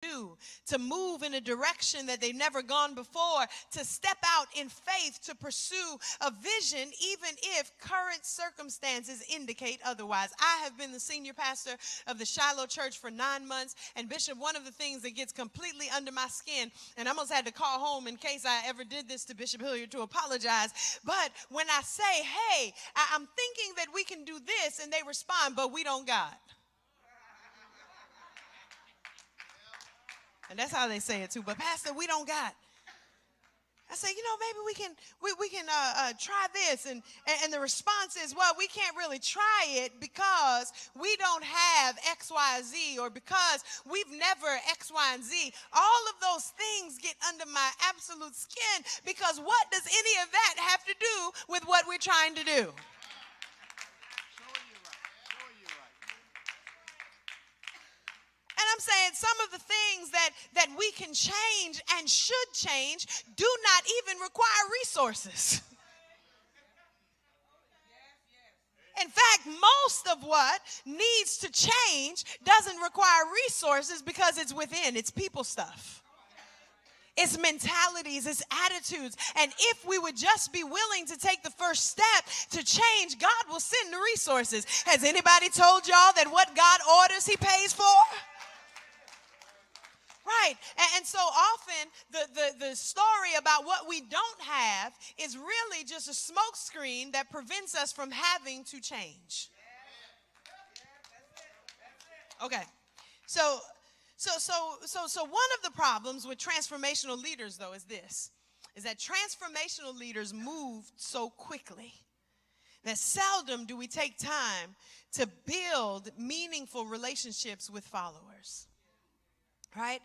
do, to move in a direction that they've never gone before, to step out in faith, to pursue a vision, even if current circumstances indicate otherwise. I have been the senior pastor of the Shiloh Church for 9 months, and Bishop, one of the things that gets completely under my skin, and I almost had to call home in case I ever did this to Bishop Hilliard to apologize, but when I say, hey, I'm thinking that we can do this, and they respond, but we don't got. And that's how they say it too. But Pastor, we don't got. I say, maybe we can try this, and the response is, well, we can't really try it because we don't have X, Y, Z, or because we've never X, Y, and Z. All of those things get under my absolute skin because what does any of that have to do with what we're trying to do? I'm saying some of the things that we can change and should change do not even require resources. In fact, most of what needs to change doesn't require resources because it's within, it's people stuff. It's mentalities, it's attitudes. And if we would just be willing to take the first step to change, God will send the resources. Has anybody told y'all that what God orders, he pays for? Right. And so often the story about what we don't have is really just a smokescreen that prevents us from having to change. Okay. So one of the problems with transformational leaders, though, is that transformational leaders move so quickly that seldom do we take time to build meaningful relationships with followers. Right?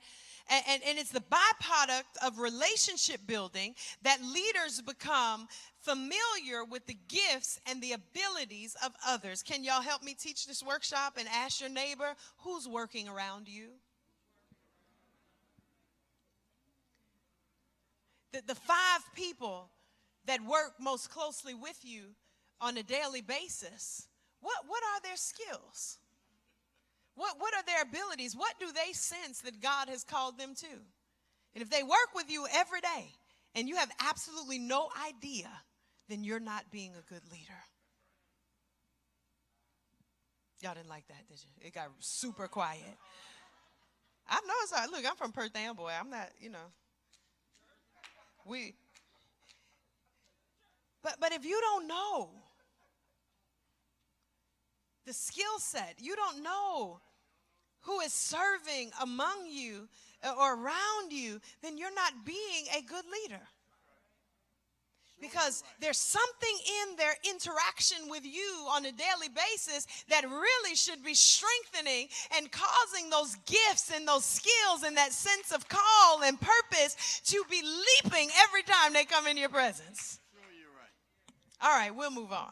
And it's the byproduct of relationship building that leaders become familiar with the gifts and the abilities of others. Can y'all help me teach this workshop and ask your neighbor, who's working around you? The 5 people that work most closely with you on a daily basis, what are their skills? What are their abilities? What do they sense that God has called them to? And if they work with you every day and you have absolutely no idea, then you're not being a good leader. Y'all didn't like that, did you? It got super quiet. I know it's hard. Look, I'm from Perth Amboy. I'm not, But if you don't know the skill set, you don't know who is serving among you or around you, then you're not being a good leader. Because there's something in their interaction with you on a daily basis that really should be strengthening and causing those gifts and those skills and that sense of call and purpose to be leaping every time they come in your presence. All right, we'll move on.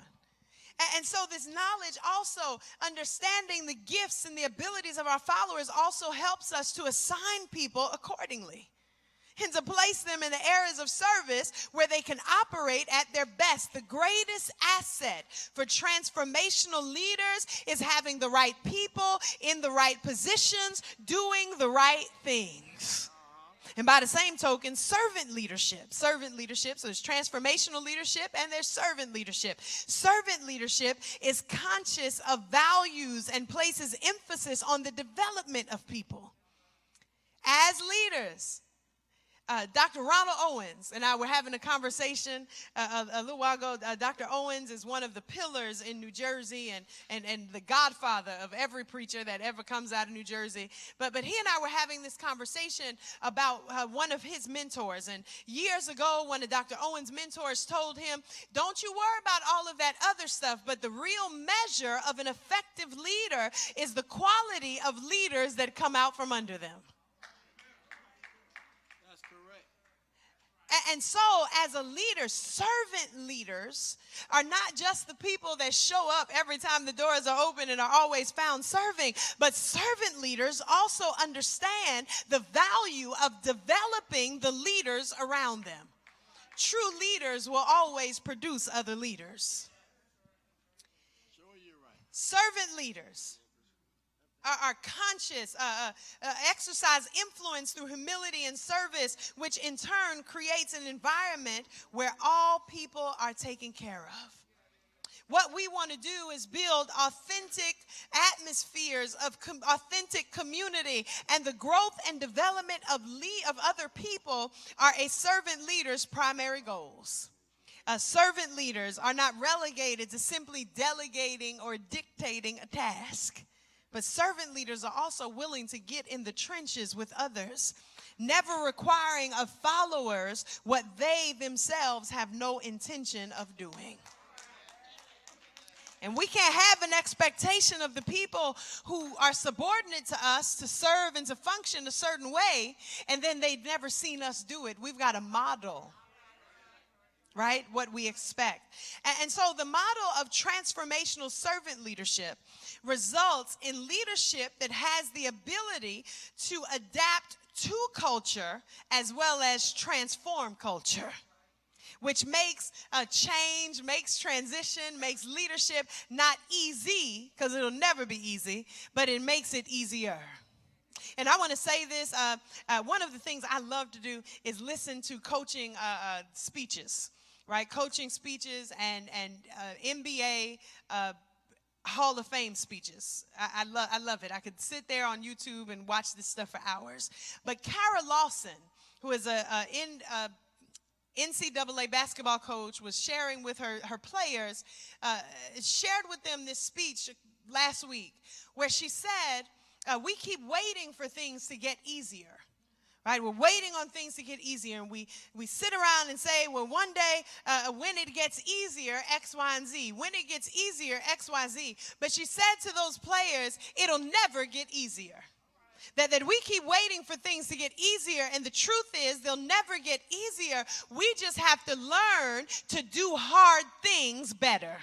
And so this knowledge also, understanding the gifts and the abilities of our followers also helps us to assign people accordingly and to place them in the areas of service where they can operate at their best. The greatest asset for transformational leaders is having the right people in the right positions, doing the right things. And by the same token, servant leadership, so there's transformational leadership and there's servant leadership. Servant leadership is conscious of values and places emphasis on the development of people. As leaders, Dr. Ronald Owens and I were having a conversation a little while ago. Dr. Owens is one of the pillars in New Jersey and the godfather of every preacher that ever comes out of New Jersey. But he and I were having this conversation about one of his mentors. And years ago, one of Dr. Owens' mentors told him, don't you worry about all of that other stuff, but the real measure of an effective leader is the quality of leaders that come out from under them. And so as a leader, servant leaders are not just the people that show up every time the doors are open and are always found serving, but servant leaders also understand the value of developing the leaders around them. True leaders will always produce other leaders. Servant leaders are conscious, exercise influence through humility and service, which in turn creates an environment where all people are taken care of. What we want to do is build authentic atmospheres of authentic community, and the growth and development of other people are a servant leader's primary goals. Servant leaders are not relegated to simply delegating or dictating a task, but servant leaders are also willing to get in the trenches with others, never requiring of followers what they themselves have no intention of doing. And we can't have an expectation of the people who are subordinate to us to serve and to function a certain way, and then they've never seen us do it. We've got to model, right, what we expect. And so the model of transformational servant leadership results in leadership that has the ability to adapt to culture as well as transform culture, which makes a change, makes transition, makes leadership not easy, because it'll never be easy, but it makes it easier. And I want to say this, one of the things I love to do is listen to coaching speeches, right? Coaching speeches and MBA Hall of Fame speeches. I love it. I could sit there on YouTube and watch this stuff for hours. But Kara Lawson, who is a NCAA basketball coach, was sharing with her players, shared with them this speech last week where she said, we keep waiting for things to get easier, right? We're waiting on things to get easier, and we sit around and say, well, one day when it gets easier, X, Y, and Z. When it gets easier, X, Y, Z. But she said to those players, it'll never get easier. That we keep waiting for things to get easier, and the truth is they'll never get easier. We just have to learn to do hard things better.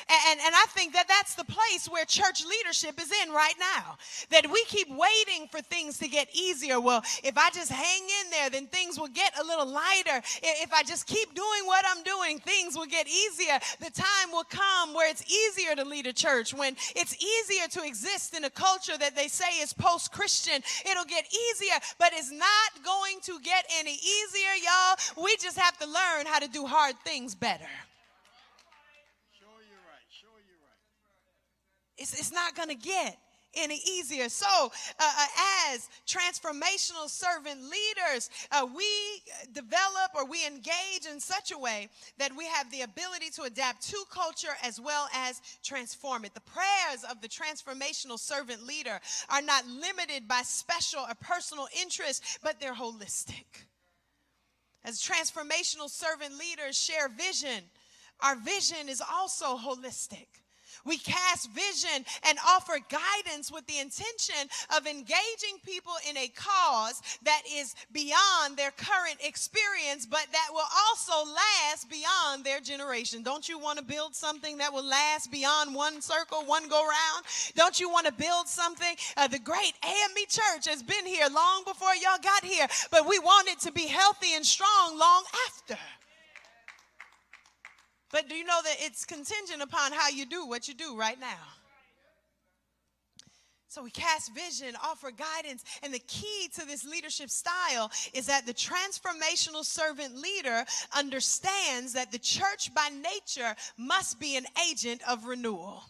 And I think that that's the place where church leadership is in right now. That we keep waiting for things to get easier. Well, if I just hang in there, then things will get a little lighter. If I just keep doing what I'm doing, things will get easier. The time will come where it's easier to lead a church, when it's easier to exist in a culture that they say is post-Christian. It'll get easier, but it's not going to get any easier, y'all. We just have to learn how to do hard things better. It's not going to get any easier. So as transformational servant leaders, we develop or we engage in such a way that we have the ability to adapt to culture as well as transform it. The prayers of the transformational servant leader are not limited by special or personal interests, but they're holistic. As transformational servant leaders share vision, our vision is also holistic. We cast vision and offer guidance with the intention of engaging people in a cause that is beyond their current experience, but that will also last beyond their generation. Don't you want to build something that will last beyond one circle, one go round? Don't you want to build something? The great A.M.E. church has been here long before y'all got here, but we want it to be healthy and strong long after. But do you know that it's contingent upon how you do what you do right now? So we cast vision, offer guidance, and the key to this leadership style is that the transformational servant leader understands that the church by nature must be an agent of renewal.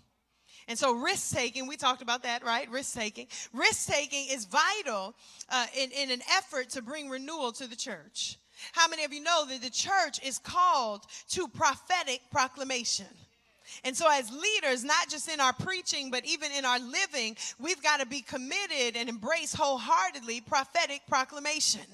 And so risk-taking, we talked about that, right? Risk-taking. Risk-taking is vital in an effort to bring renewal to the church. How many of you know that the church is called to prophetic proclamation? And so as leaders, not just in our preaching, but even in our living, we've got to be committed and embrace wholeheartedly prophetic proclamation.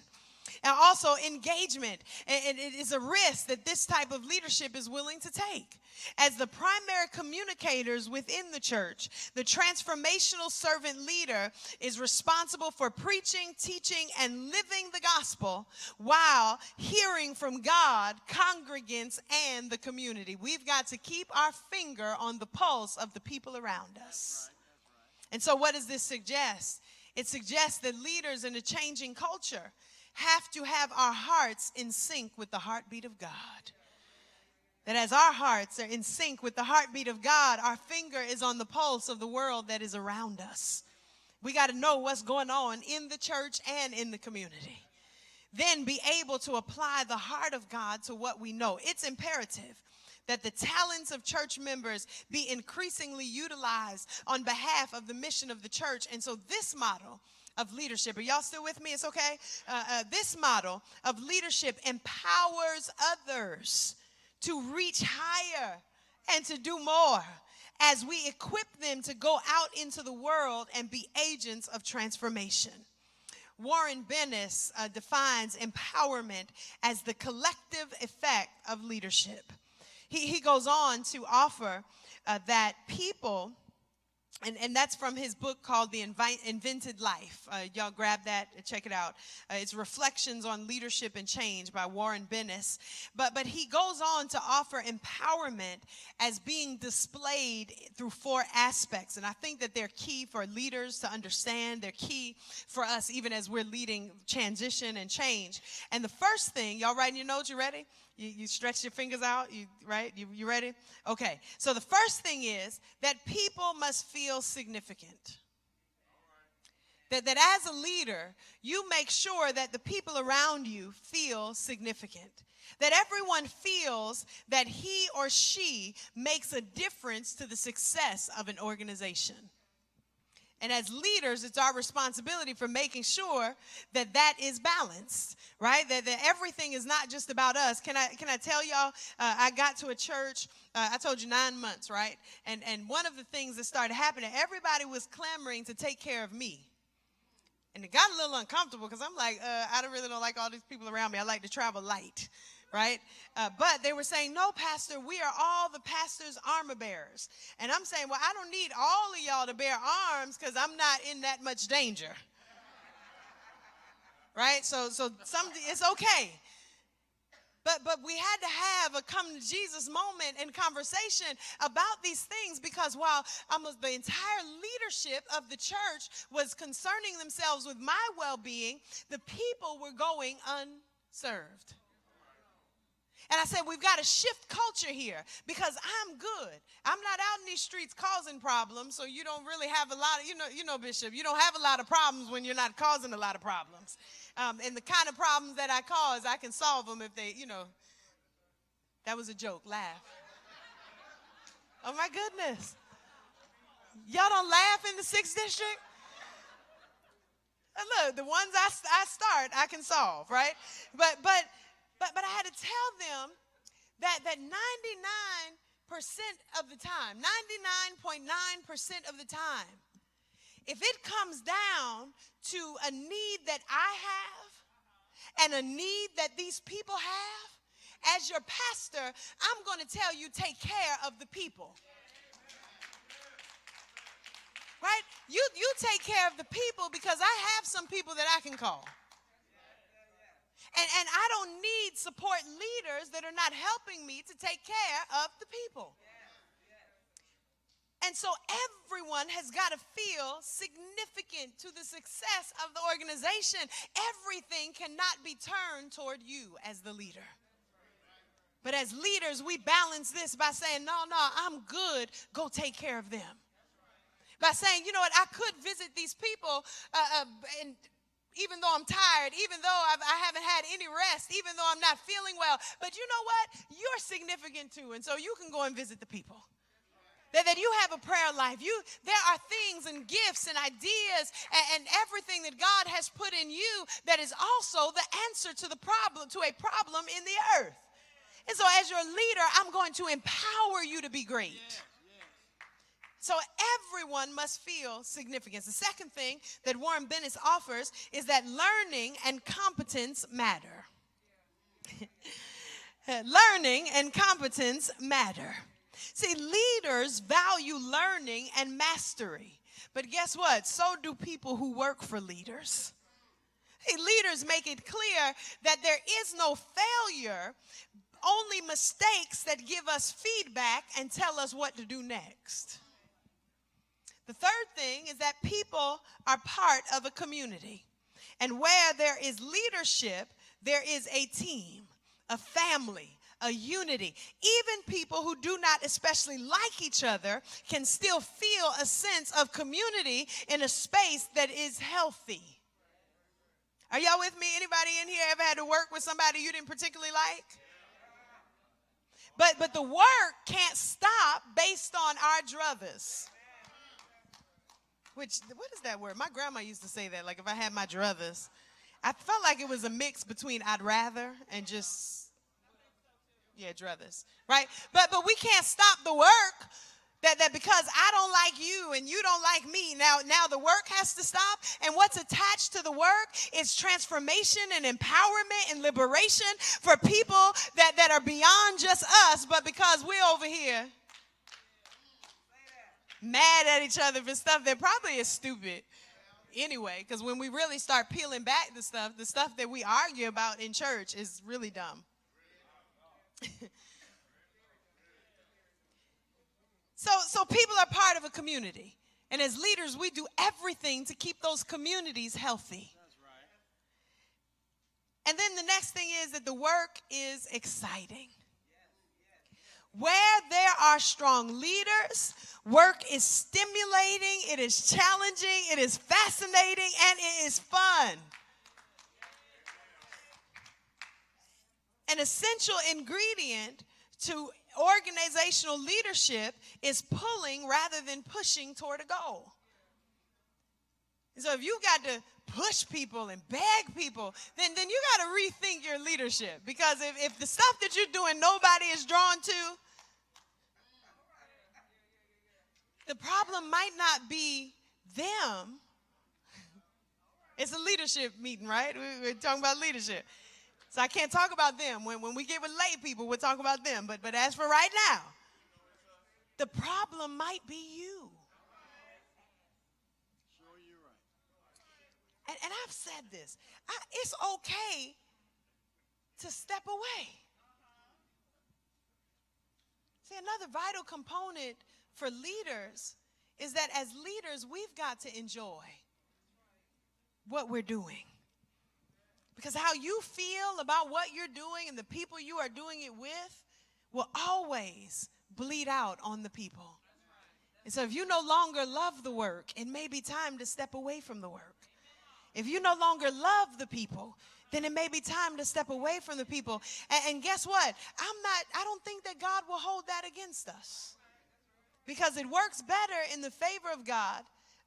And also engagement. And it is a risk that this type of leadership is willing to take. As the primary communicators within the church, the transformational servant leader is responsible for preaching, teaching, and living the gospel while hearing from God, congregants, and the community. We've got to keep our finger on the pulse of the people around us. And so what does this suggest? It suggests that leaders in a changing culture have to have our hearts in sync with the heartbeat of God. That as our hearts are in sync with the heartbeat of God, our finger is on the pulse of the world that is around us. We got to know what's going on in the church and in the community. Then be able to apply the heart of God to what we know. It's imperative that the talents of church members be increasingly utilized on behalf of the mission of the church. And so this model of leadership, are y'all still with me? It's okay? This model of leadership empowers others to reach higher and to do more as we equip them to go out into the world and be agents of transformation. Warren Bennis defines empowerment as the collective effect of leadership. He goes on to offer that people, and that's from his book called The Invented Life. Y'all grab that and check it out. It's Reflections on Leadership and Change by Warren Bennis. But he goes on to offer empowerment as being displayed through 4 aspects. And I think that they're key for leaders to understand. They're key for us even as we're leading transition and change. And the first thing, y'all writing your notes, you ready? You stretch your fingers out, right? You ready? Okay. So the first thing is that people must feel significant. That as a leader, you make sure that the people around you feel significant. That everyone feels that he or she makes a difference to the success of an organization. And as leaders, it's our responsibility for making sure that that is balanced, right? That everything is not just about us. Can I tell y'all, I got to a church, I told you 9 months, right? And one of the things that started happening, everybody was clamoring to take care of me. And it got a little uncomfortable because I'm like, I really don't like all these people around me. I like to travel light. Right? But they were saying, no, Pastor, we are all the pastor's armor bearers. And I'm saying, well, I don't need all of y'all to bear arms because I'm not in that much danger. Right? So it's okay. But we had to have a come to Jesus moment and conversation about these things because while almost the entire leadership of the church was concerning themselves with my well-being, the people were going unserved. And I said, we've got to shift culture here because I'm good. I'm not out in these streets causing problems, so you don't really have a lot of, you know, Bishop, you don't have a lot of problems when you're not causing a lot of problems. And the kind of problems that I cause, I can solve them if they, that was a joke. Laugh. Oh, my goodness. Y'all don't laugh in the 6th District? And look, the ones I start, I can solve, right? But I had to tell them that 99% of the time, 99.9% of the time, if it comes down to a need that I have and a need that these people have, as your pastor, I'm going to tell you, take care of the people. Right? You take care of the people because I have some people that I can call. And I don't need support leaders that are not helping me to take care of the people. And so everyone has got to feel significant to the success of the organization. Everything cannot be turned toward you as the leader. But as leaders, we balance this by saying, no, I'm good. Go take care of them. By saying, you know what, I could visit these people and even though I'm tired, even though I haven't had any rest, even though I'm not feeling well. But you know what? You're significant too, and so you can go and visit the people. That you have a prayer life. There are things and gifts and ideas and everything that God has put in you that is also the answer to a problem in the earth. And so as your leader, I'm going to empower you to be great. So everyone must feel significance. The second thing that Warren Bennis offers is that learning and competence matter. Learning and competence matter. See, leaders value learning and mastery. But guess what? So do people who work for leaders. See, leaders make it clear that there is no failure, only mistakes that give us feedback and tell us what to do next. The third thing is that people are part of a community. And where there is leadership, there is a team, a family, a unity. Even people who do not especially like each other can still feel a sense of community in a space that is healthy. Are y'all with me? Anybody in here ever had to work with somebody you didn't particularly like? But the work can't stop based on our druthers. What is that word? My grandma used to say that, like if I had my druthers. I felt like it was a mix between I'd rather and just, druthers, right? But we can't stop the work that because I don't like you and you don't like me, now the work has to stop. And what's attached to the work is transformation and empowerment and liberation for people that are beyond just us, but because we're over here mad at each other for stuff that probably is stupid anyway, because when we really start peeling back the stuff that we argue about in church is really dumb. So people are part of a community. And as leaders, we do everything to keep those communities healthy. That's right. And then the next thing is that the work is exciting. Where there are strong leaders, work is stimulating, it is challenging, it is fascinating, and it is fun. An essential ingredient to organizational leadership is pulling rather than pushing toward a goal. So if you got to push people and beg people, then you got to rethink your leadership. Because if the stuff that you're doing nobody is drawn to, the problem might not be them. It's a leadership meeting, right? We're talking about leadership. So I can't talk about them. When we get with lay people, we'll talk about them. But as for right now, the problem might be you. Sure, you're right. And I've said this. It's okay to step away. See, another vital component for leaders is that as leaders, we've got to enjoy what we're doing. Because how you feel about what you're doing and the people you are doing it with will always bleed out on the people. And so if you no longer love the work, it may be time to step away from the work. If you no longer love the people, then it may be time to step away from the people. And guess what? I don't think that God will hold that against us. Because it works better in the favor of God.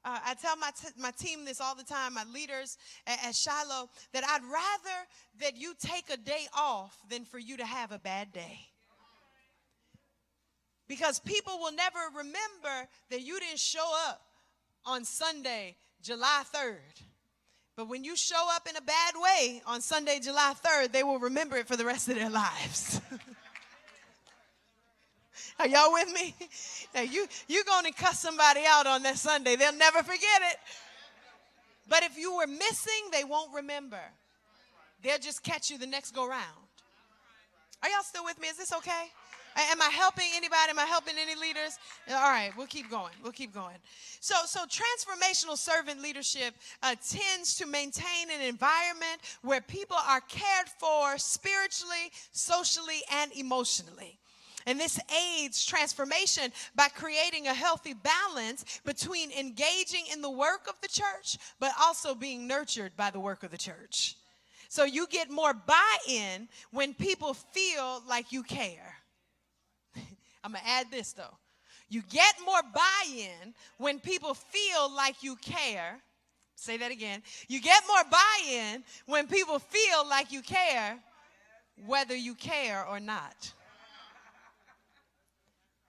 I tell my team this all the time, my leaders at Shiloh, that I'd rather that you take a day off than for you to have a bad day. Because people will never remember that you didn't show up on Sunday, July 3rd. But when you show up in a bad way on Sunday, July 3rd, they will remember it for the rest of their lives. Are y'all with me? Now you're going to cuss somebody out on that Sunday. They'll never forget it. But if you were missing, they won't remember. They'll just catch you the next go round. Are y'all still with me? Is this okay? Am I helping anybody? Am I helping any leaders? All right, we'll keep going. We'll keep going. So transformational servant leadership tends to maintain an environment where people are cared for spiritually, socially, and emotionally. And this aids transformation by creating a healthy balance between engaging in the work of the church, but also being nurtured by the work of the church. So you get more buy-in when people feel like you care. I'm going to add this, though. You get more buy-in when people feel like you care. Say that again. You get more buy-in when people feel like you care, whether you care or not.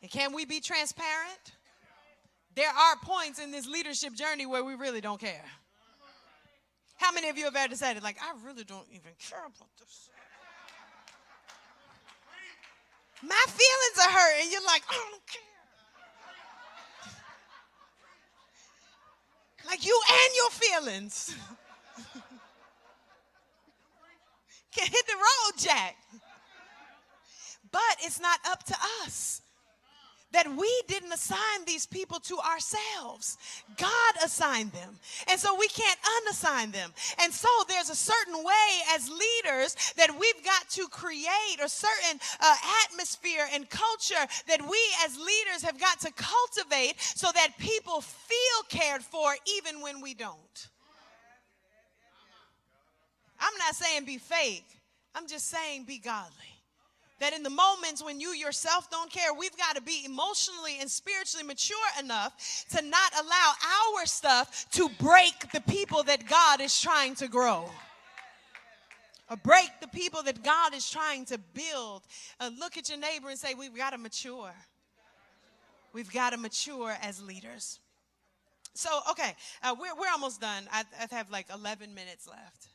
And can we be transparent? There are points in this leadership journey where we really don't care. How many of you have ever decided, like, I really don't even care about this? My feelings are hurt, and you're like, I don't care. Like you and your feelings. Can hit the road, Jack. But it's not up to us. that we didn't assign these people to ourselves. God assigned them. And so we can't unassign them. And so there's a certain way as leaders that we've got to create a certain atmosphere and culture that we as leaders have got to cultivate so that people feel cared for even when we don't. I'm not saying be fake. I'm just saying be godly. That in the moments when you yourself don't care, we've got to be emotionally and spiritually mature enough to not allow our stuff to break the people that God is trying to grow. Or break the people that God is trying to build. Look at your neighbor and say, we've got to mature. We've got to mature as leaders. So, okay, we're almost done. I have like 11 minutes left.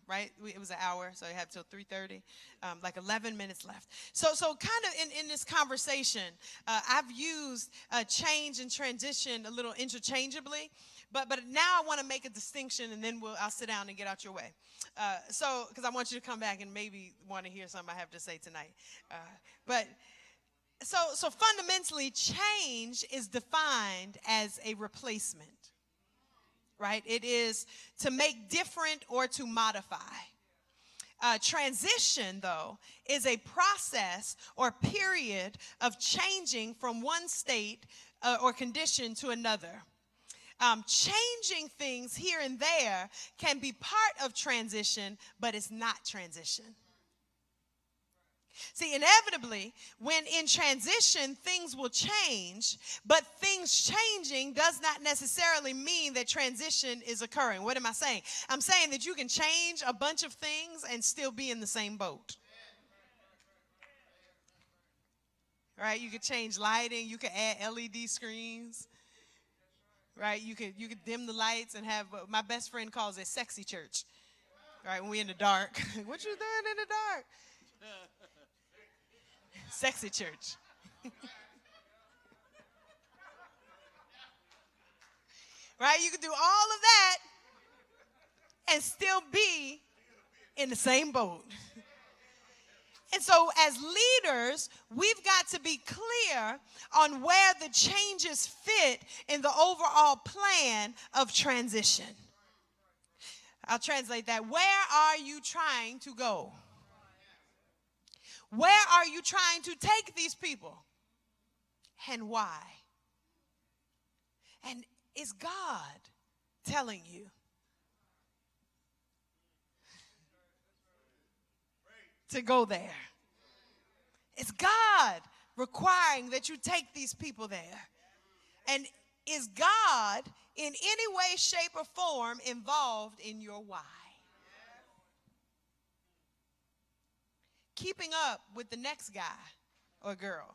Right? It was an hour, so I have till 3:30, like 11 minutes left. So kind of in this conversation, I've used change and transition a little interchangeably, but now I want to make a distinction, and then I'll sit down and get out your way. So, because I want you to come back and maybe want to hear something I have to say tonight. So fundamentally, change is defined as a replacement. Right? It is to make different or to modify. Transition, though, is a process or period of changing from one state or condition to another. Changing things here and there can be part of transition, but it's not transition. See, inevitably, when in transition, things will change, but things changing does not necessarily mean that transition is occurring. What am I saying? I'm saying that you can change a bunch of things and still be in the same boat. Right? You could change lighting. You could add LED screens. Right? You could dim the lights and have, my best friend calls it sexy church. Right? When we're in the dark. What you doing in the dark? Sexy church. Right? You can do all of that and still be in the same boat. And so as leaders, we've got to be clear on where the changes fit in the overall plan of transition. I'll translate that. Where are you trying to go? Where are you trying to take these people? And why? And is God telling you? To go there? Is God requiring that you take these people there? And is God in any way, shape, or form involved in your why? Keeping up with the next guy or girl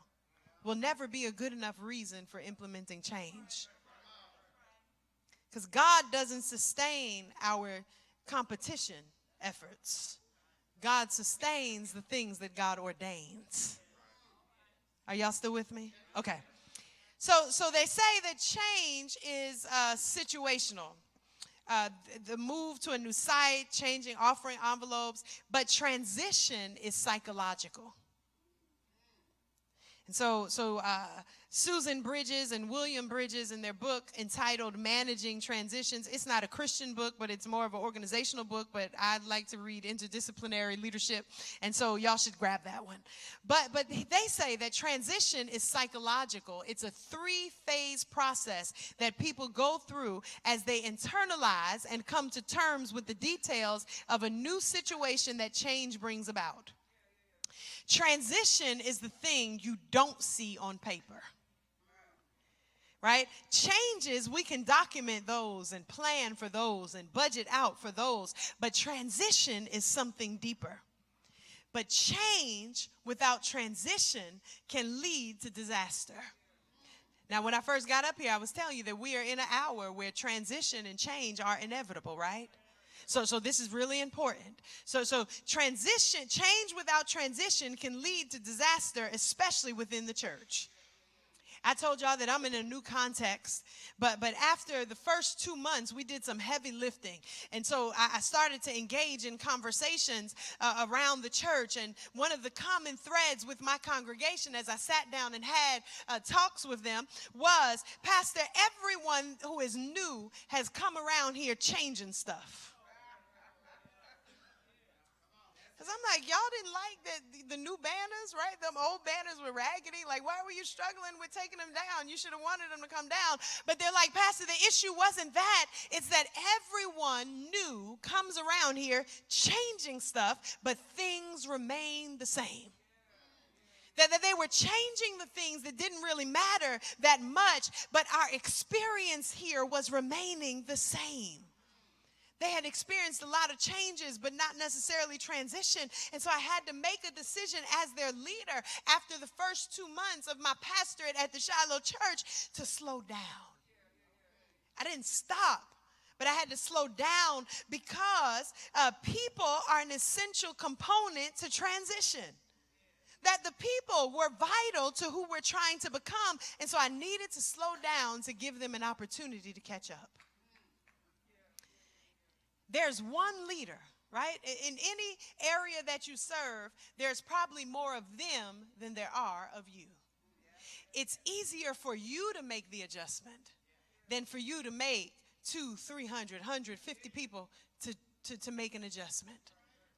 will never be a good enough reason for implementing change. Because God doesn't sustain our competition efforts. God sustains the things that God ordains. Are y'all still with me? Okay. So they say that change is situational. The move to a new site, changing offering envelopes, but transition is psychological. And so Susan Bridges and William Bridges in their book entitled Managing Transitions, it's not a Christian book, but it's more of an organizational book, but I'd like to read interdisciplinary leadership, and so y'all should grab that one. But they say that transition is psychological. It's a 3-phase process that people go through as they internalize and come to terms with the details of a new situation that change brings about. Transition is the thing you don't see on paper. Right? Changes, we can document those and plan for those and budget out for those. But transition is something deeper. But change without transition can lead to disaster. Now, when I first got up here, I was telling you that we are in an hour where transition and change are inevitable, right? So this is really important. So transition, change without transition can lead to disaster, especially within the church. I told y'all that I'm in a new context, but after the first 2 months, we did some heavy lifting. And so I started to engage in conversations around the church. And one of the common threads with my congregation as I sat down and had talks with them was, Pastor, everyone who is new has come around here changing stuff. Because I'm like, y'all didn't like the new banners, right? Them old banners were raggedy. Like, why were you struggling with taking them down? You should have wanted them to come down. But they're like, Pastor, the issue wasn't that. It's that everyone new comes around here changing stuff, but things remain the same. That they were changing the things that didn't really matter that much, but our experience here was remaining the same. They had experienced a lot of changes, but not necessarily transition. And so I had to make a decision as their leader after the first 2 months of my pastorate at the Shiloh Church to slow down. I didn't stop, but I had to slow down because people are an essential component to transition. That the people were vital to who we're trying to become. And so I needed to slow down to give them an opportunity to catch up. There's one leader, right? In any area that you serve, there's probably more of them than there are of you. It's easier for you to make the adjustment than for you to make 200, 300, 150 people to make an adjustment.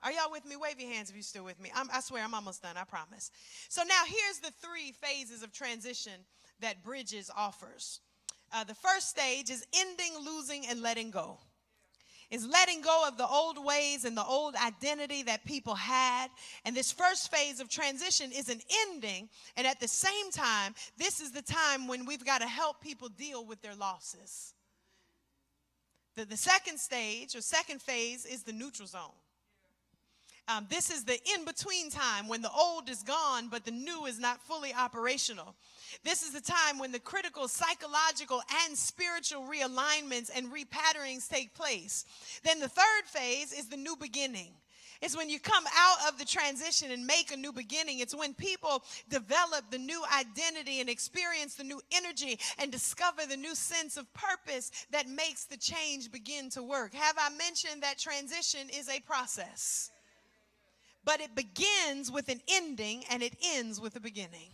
Are y'all with me? Wave your hands if you're still with me. I swear I'm almost done, I promise. So now here's the 3 phases of transition that Bridges offers. The first stage is ending, losing, and letting go. Is letting go of the old ways and the old identity that people had. And this first phase of transition is an ending. And at the same time, this is the time when we've got to help people deal with their losses. The second stage or second phase is the neutral zone. This is the in-between time when the old is gone, but the new is not fully operational. This is the time when the critical psychological and spiritual realignments and repatterings take place. Then the third phase is the new beginning. It's when you come out of the transition and make a new beginning. It's when people develop the new identity and experience the new energy and discover the new sense of purpose that makes the change begin to work. Have I mentioned that transition is a process? But it begins with an ending and it ends with a beginning.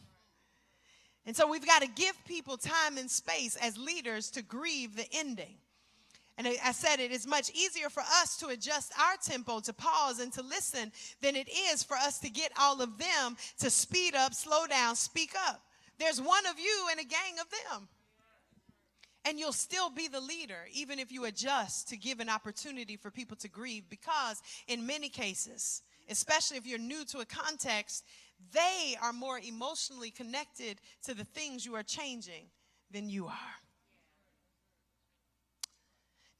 And so we've got to give people time and space as leaders to grieve the ending. And I said it is much easier for us to adjust our tempo, to pause and to listen than it is for us to get all of them to speed up, slow down, speak up. There's one of you and a gang of them. And you'll still be the leader, even if you adjust to give an opportunity for people to grieve, because in many cases, especially if you're new to a context, they are more emotionally connected to the things you are changing than you are.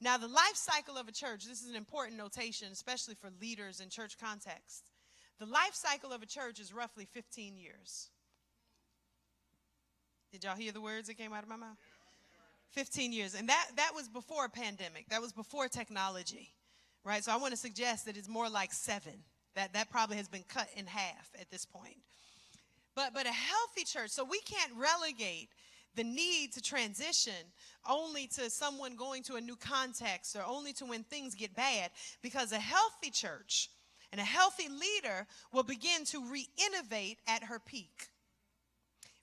Now, the life cycle of a church, this is an important notation, especially for leaders in church context. The life cycle of a church is roughly 15 years. Did y'all hear the words that came out of my mouth? 15 years. And that was before a pandemic. That was before technology, right? So I want to suggest that it's more like 7. That probably has been cut in half at this point. But a healthy church, so we can't relegate the need to transition only to someone going to a new context or only to when things get bad, because a healthy church and a healthy leader will begin to re-innovate at her peak.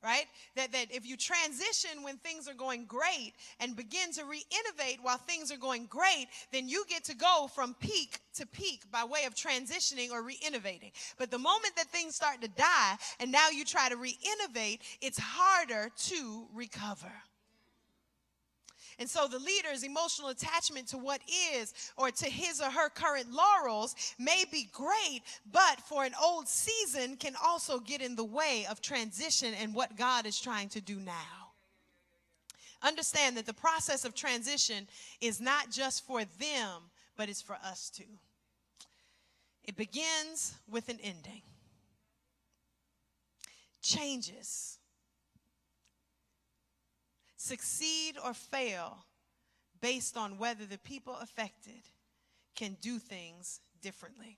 Right? That if you transition when things are going great and begin to re-innovate while things are going great, then you get to go from peak to peak by way of transitioning or re-innovating. But the moment that things start to die and now you try to re-innovate, it's harder to recover. And so the leader's emotional attachment to what is or to his or her current laurels may be great, but for an old season can also get in the way of transition and what God is trying to do now. Understand that the process of transition is not just for them, but it's for us too. It begins with an ending. Changes succeed or fail based on whether the people affected can do things differently.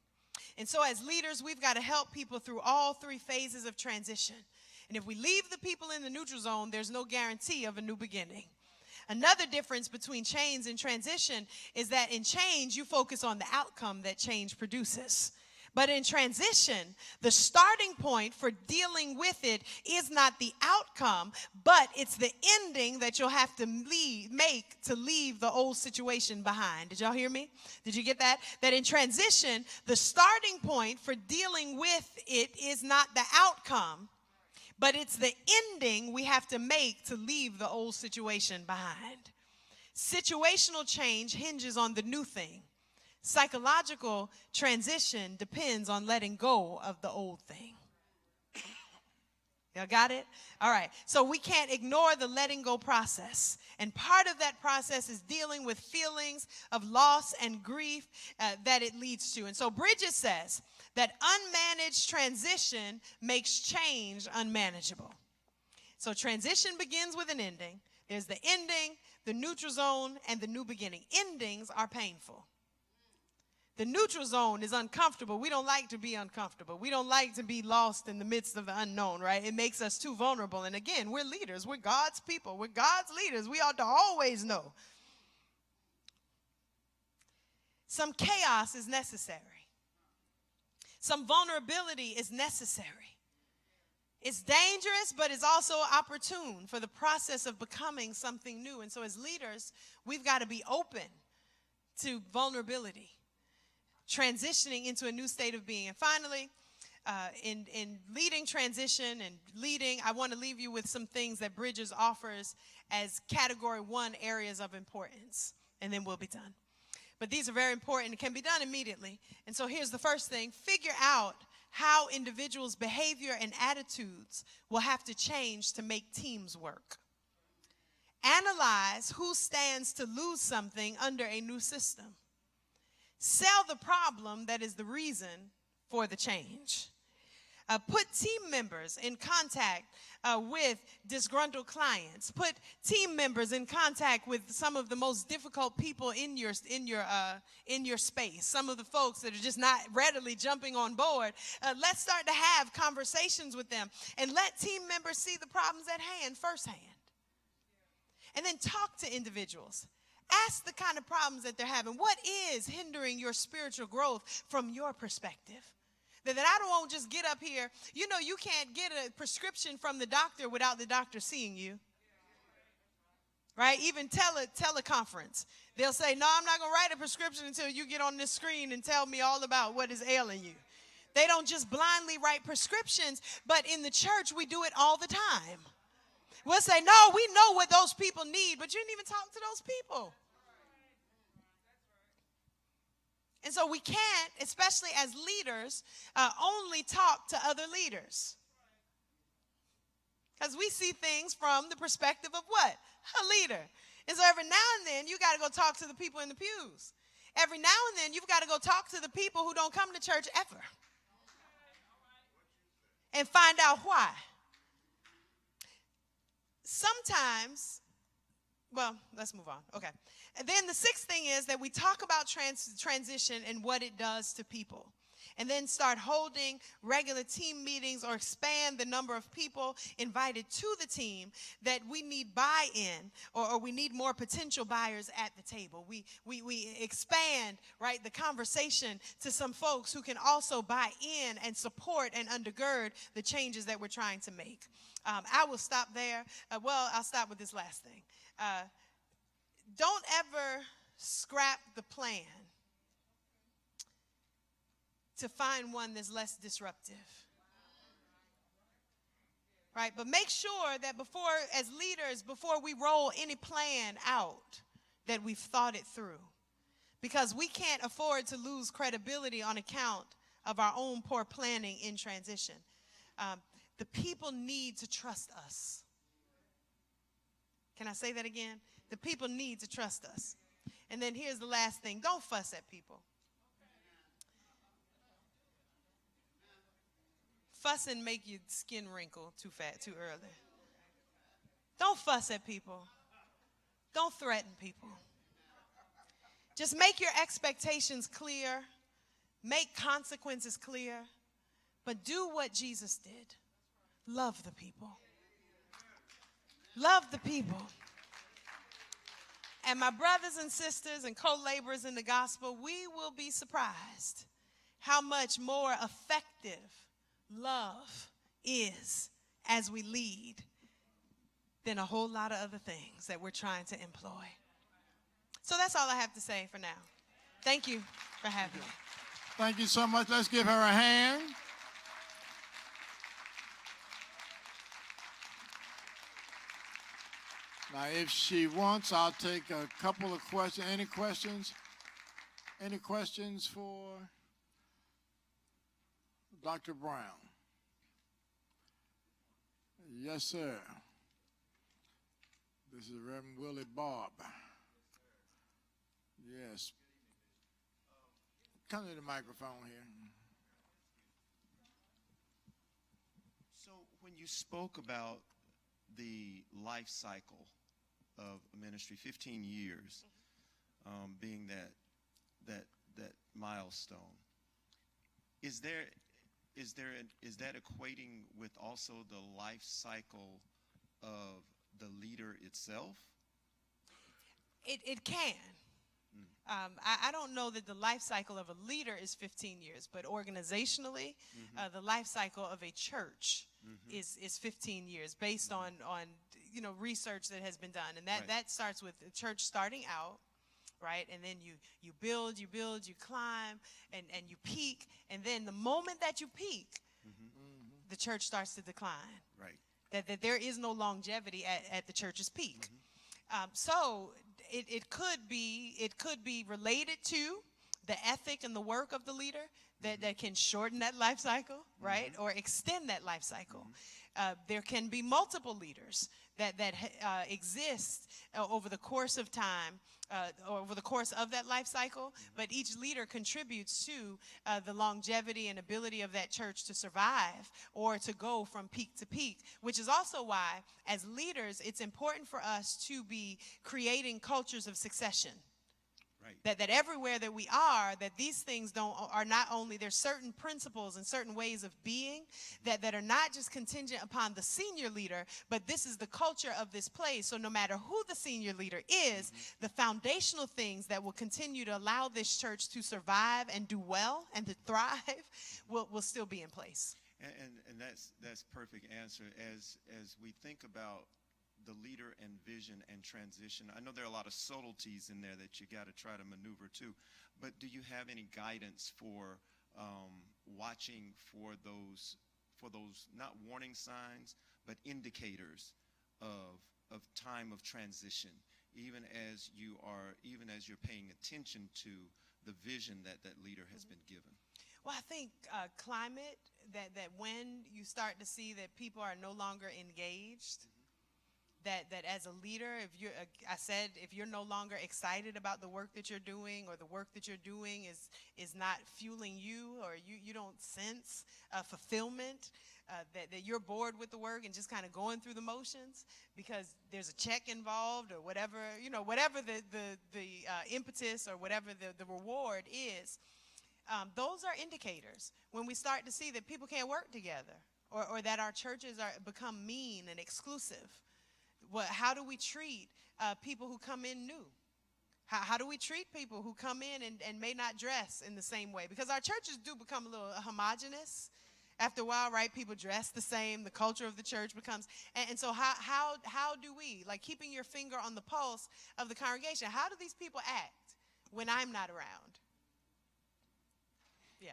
And so as leaders, we've got to help people through all 3 phases of transition. And if we leave the people in the neutral zone, there's no guarantee of a new beginning. Another difference between change and transition is that in change, you focus on the outcome that change produces. But in transition, the starting point for dealing with it is not the outcome, but it's the ending that you'll have to make to leave the old situation behind. Did y'all hear me? Did you get that? That in transition, the starting point for dealing with it is not the outcome, but it's the ending we have to make to leave the old situation behind. Situational change hinges on the new thing. Psychological transition depends on letting go of the old thing. Y'all got it? All right. So we can't ignore the letting go process. And part of that process is dealing with feelings of loss and grief that it leads to. And so Bridges says that unmanaged transition makes change unmanageable. So transition begins with an ending. There's the ending, the neutral zone, and the new beginning. Endings are painful. The neutral zone is uncomfortable. We don't like to be uncomfortable. We don't like to be lost in the midst of the unknown, right? It makes us too vulnerable. And again, we're leaders. We're God's people. We're God's leaders. We ought to always know. Some chaos is necessary. Some vulnerability is necessary. It's dangerous, but it's also opportune for the process of becoming something new. And so as leaders, we've got to be open to vulnerability, transitioning into a new state of being. And finally, in leading transition and leading, I want to leave you with some things that Bridges offers as category 1 areas of importance, and then we'll be done. But these are very important. It can be done immediately. And so here's the first thing. Figure out how individuals' behavior and attitudes will have to change to make teams work. Analyze who stands to lose something under a new system. Sell the problem that is the reason for the change. Put team members in contact with disgruntled clients. Put team members in contact with some of the most difficult people in your space. Some of the folks that are just not readily jumping on board. Let's start to have conversations with them and let team members see the problems at hand firsthand. And then talk to individuals. Ask the kind of problems that they're having. What is hindering your spiritual growth from your perspective? That I don't just get up here. You know, you can't get a prescription from the doctor without the doctor seeing you. Right? Even teleconference. They'll say, no, I'm not going to write a prescription until you get on this screen and tell me all about what is ailing you. They don't just blindly write prescriptions, but in the church, we do it all the time. We'll say, no, we know what those people need, but you didn't even talk to those people. And so we can't, especially as leaders, only talk to other leaders. Because we see things from the perspective of what? A leader. And so every now and then, you got to go talk to the people in the pews. Every now and then, you've got to go talk to the people who don't come to church ever. And find out why. Sometimes, well, let's move on. Okay. And then the sixth thing is that we talk about transition and what it does to people. And then start holding regular team meetings or expand the number of people invited to the team that we need buy-in or we need more potential buyers at the table. We expand, right, the conversation to some folks who can also buy in and support and undergird the changes that we're trying to make. I will stop there. I'll stop with this last thing. Don't ever scrap the plan to find one that's less disruptive. Right? But make sure that as leaders, before we roll any plan out, that we've thought it through. Because we can't afford to lose credibility on account of our own poor planning in transition. The people need to trust us. Can I say that again? The people need to trust us. And then here's the last thing. Don't fuss at people. Fussing make your skin wrinkle too early. Don't fuss at people. Don't threaten people. Just make your expectations clear. Make consequences clear. But do what Jesus did. love the people. Love the people. And my brothers and sisters and co-laborers in the gospel, we will be surprised how much more effective love is as we lead than a whole lot of other things that we're trying to employ. So that's all I have to say for now. Thank you for having me. Thank you so much. Let's give her a hand. Now, if she wants, I'll take a couple of questions. Any questions? Any questions for Dr. Brown? Yes, sir. This is Reverend Willie Bob. Yes. Come to the microphone here. So when you spoke about the life cycle of a ministry, 15 years being that milestone, is that equating with also the life cycle of the leader itself? It can. I don't know that the life cycle of a leader is 15 years, but organizationally, the life cycle of a church is 15 years based on research that has been done. And that starts with the church starting out, right? And then you build, you climb, and you peak. And then the moment that you peak, the church starts to decline. Right. That there is no longevity at the church's peak. So it could be related to the ethic and the work of the leader that can shorten that life cycle, right, or extend that life cycle. There can be multiple leaders that exist over the course of time, over the course of that life cycle, but each leader contributes to the longevity and ability of that church to survive or to go from peak to peak, which is also why, as leaders, it's important for us to be creating cultures of succession. Right. That everywhere that we are, that these things are not only, there's certain principles and certain ways of being that are not just contingent upon the senior leader, but this is the culture of this place. So no matter who the senior leader is, the foundational things that will continue to allow this church to survive and do well and to thrive will still be in place. And that's perfect answer. As we think about the leader and vision and transition, I know there are a lot of subtleties in there that you got to try to maneuver too, but do you have any guidance for watching for those not warning signs but indicators of time of transition, even as you're paying attention to the vision that leader has been given? Well, I think climate, that when you start to see that people are no longer engaged, that as a leader, if you're no longer excited about the work that you're doing, or the work that you're doing is not fueling you, or you don't sense fulfillment, that you're bored with the work and just kind of going through the motions because there's a check involved or whatever, whatever the impetus or whatever the reward is, those are indicators when we start to see that people can't work together, or that our churches become mean and exclusive. How do we treat people who come in new? How do we treat people who come in and may not dress in the same way? Because our churches do become a little homogenous after a while, right? People dress the same. The culture of the church becomes, and so how do we, like, keeping your finger on the pulse of the congregation, how do these people act when I'm not around? Yeah.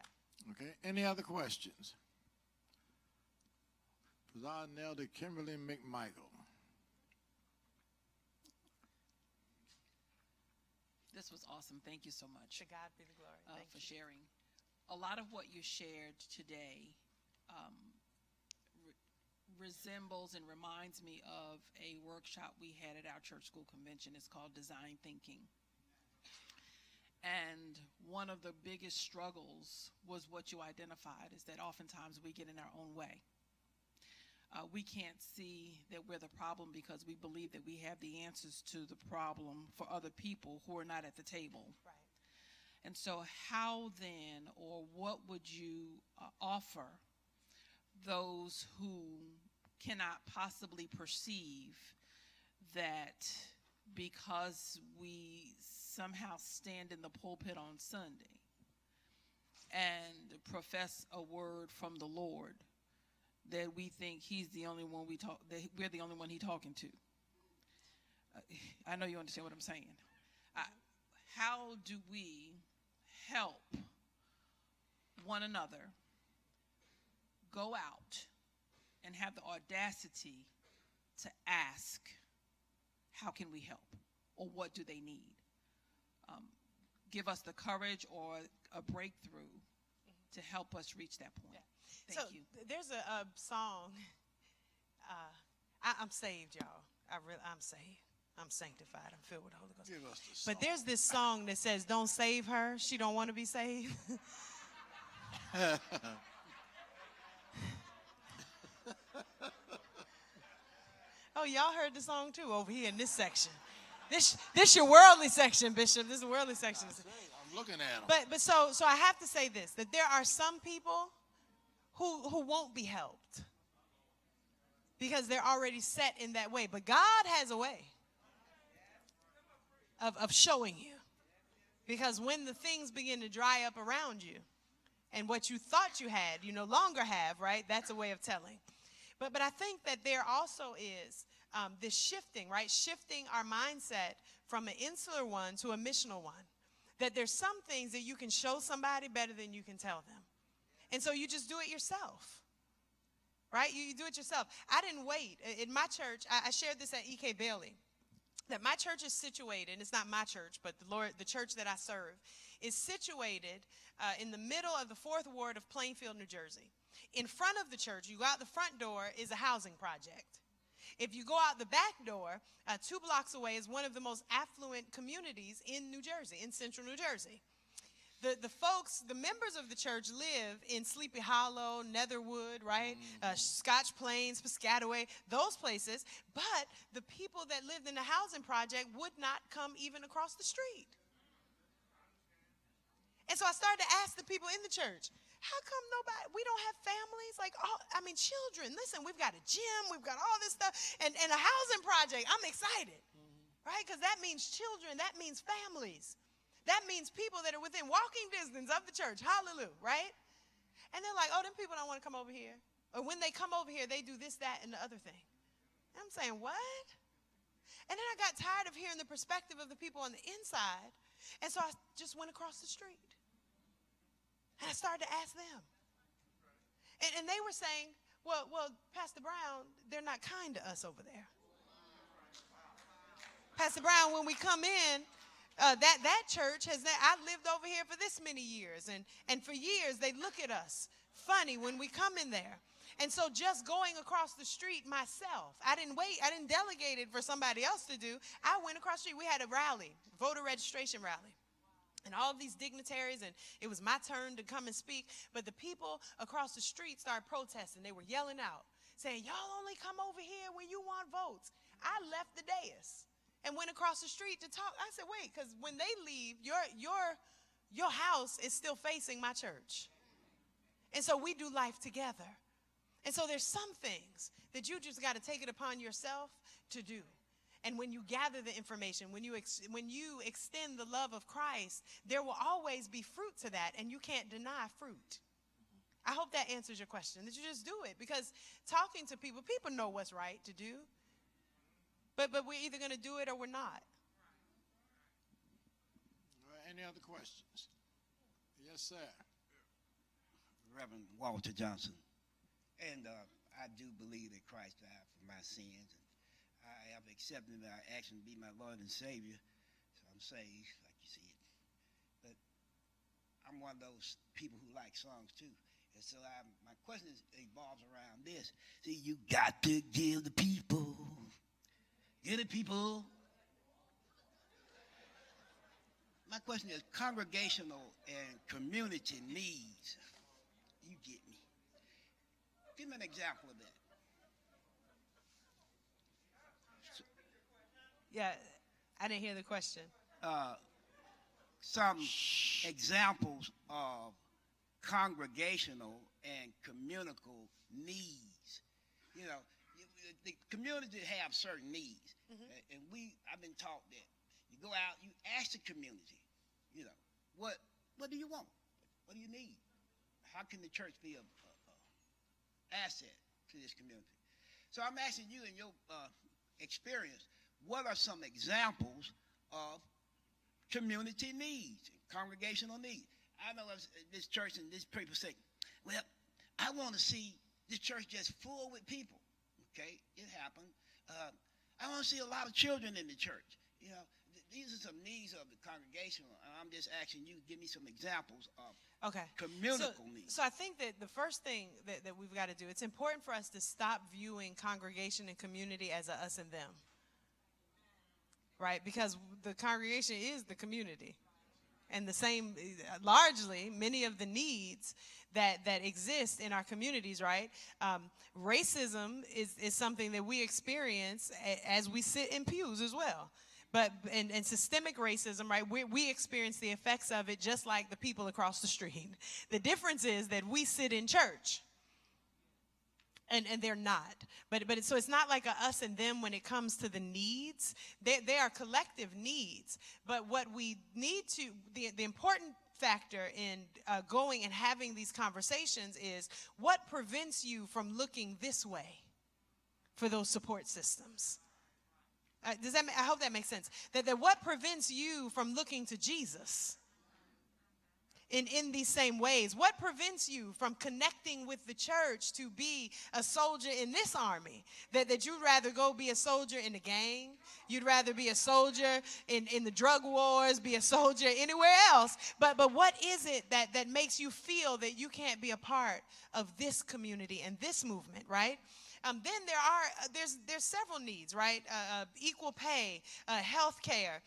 Okay. Any other questions? Presiding Elder Kimberly McMichael. This was awesome. Thank you so much. To God be the glory. Thank for you. sharing. A lot of what you shared today resembles and reminds me of a workshop we had at our church school convention. It's called Design Thinking. And one of the biggest struggles was what you identified, is that oftentimes we get in our own way. We can't see that we're the problem because we believe that we have the answers to the problem for other people who are not at the table. Right. And so how then, or what would you offer those who cannot possibly perceive that because we somehow stand in the pulpit on Sunday and profess a word from the Lord, that we think he's the only one that we're the only one he's talking to. I know you understand what I'm saying. How do we help one another go out and have the audacity to ask, how can we help? Or what do they need? Give us the courage or a breakthrough to help us reach that point. Yeah. Thank you. There's a song. I'm saved, y'all. I'm saved. I'm sanctified. I'm filled with the Holy Ghost. Give us the song. But there's this song that says, "Don't save her. She don't want to be saved." Oh, y'all heard the song too over here in this section. This your worldly section, Bishop. This is the worldly section. I'm looking at them. But so I have to say this, that there are some people who won't be helped because they're already set in that way. But God has a way of showing you. Because when the things begin to dry up around you and what you thought you had, you no longer have, right? That's a way of telling. But I think that there also is this shifting, right? Shifting our mindset from an insular one to a missional one. That there's some things that you can show somebody better than you can tell them. And so you just do it yourself, right? You do it yourself. I didn't wait. In my church, I shared this at E.K. Bailey, that my church is situated, and it's not my church, but the church that I serve, is situated in the middle of the 4th Ward of Plainfield, New Jersey. In front of the church, you go out the front door, is a housing project. If you go out the back door, 2 blocks away is one of the most affluent communities in New Jersey, in central New Jersey. The members of the church live in Sleepy Hollow, Netherwood, right? Scotch Plains, Piscataway, those places. But the people that lived in the housing project would not come even across the street. And so I started to ask the people in the church, how come we don't have families? Children, listen, we've got a gym, we've got all this stuff, and a housing project. I'm excited, right? Because that means children, that means families. That means people that are within walking distance of the church. Hallelujah, right? And they're like, oh, them people don't want to come over here. Or when they come over here, they do this, that, and the other thing. And I'm saying, what? And then I got tired of hearing the perspective of the people on the inside. And so I just went across the street. And I started to ask them. And they were saying, well, Pastor Brown, they're not kind to us over there. Pastor Brown, when we come in, that church I lived over here for this many years. And for years, they look at us funny when we come in there. And so just going across the street myself, I didn't wait. I didn't delegate it for somebody else to do. I went across the street. We had a rally, voter registration rally. And all of these dignitaries, and it was my turn to come and speak. But the people across the street started protesting. They were yelling out, saying, y'all only come over here when you want votes. I left the dais and went across the street to talk. I said, wait, because when they leave, your house is still facing my church. And so we do life together. And so there's some things that you just got to take it upon yourself to do. And when you gather the information, when you extend the love of Christ, there will always be fruit to that, and you can't deny fruit. I hope that answers your question, that you just do it. Because talking to people know what's right to do. But we're either going to do it or we're not. Any other questions? Yes, sir. Reverend Walter Johnson. And I do believe that Christ died for my sins. I have accepted my action to be my Lord and Savior. So I'm saved, like you said. But I'm one of those people who like songs too. And so my question evolves around this. See, you got to give the people. Give the people. My question is congregational and community needs. You get me. Give me an example of that. Yeah, I didn't hear the question. Some examples of congregational and communicable needs. You know, the community have certain needs, and I've been taught that you go out, you ask the community, what do you want? What do you need? How can the church be a asset to this community? So I'm asking you, in your experience, what are some examples of community needs, congregational needs? I know this church and this people say, well, I want to see this church just full with people. Okay, it happened. I want to see a lot of children in the church. These are some needs of the congregational. I'm just asking you to give me some examples of communicable needs. So I think that the first thing that we've got to do, it's important for us to stop viewing congregation and community as a us and them. Right? Because the congregation is the community. And the same, largely, many of the needs that exist in our communities, right? Racism is something that we experience as we sit in pews as well. But and systemic racism, right? We experience the effects of it just like the people across the street. The difference is that we sit in church. And they're not. But so it's not like a us and them when it comes to the needs. They are collective needs. But what we need to, the important factor in going and having these conversations is what prevents you from looking this way for those support systems. I hope that makes sense. That what prevents you from looking to Jesus in these same ways? What prevents you from connecting with the church to be a soldier in this army? That you'd rather go be a soldier in the gang, you'd rather be a soldier in the drug wars, be a soldier anywhere else. But what is it that makes you feel that you can't be a part of this community and this movement, right? Then there's several needs, right? Equal pay, health care,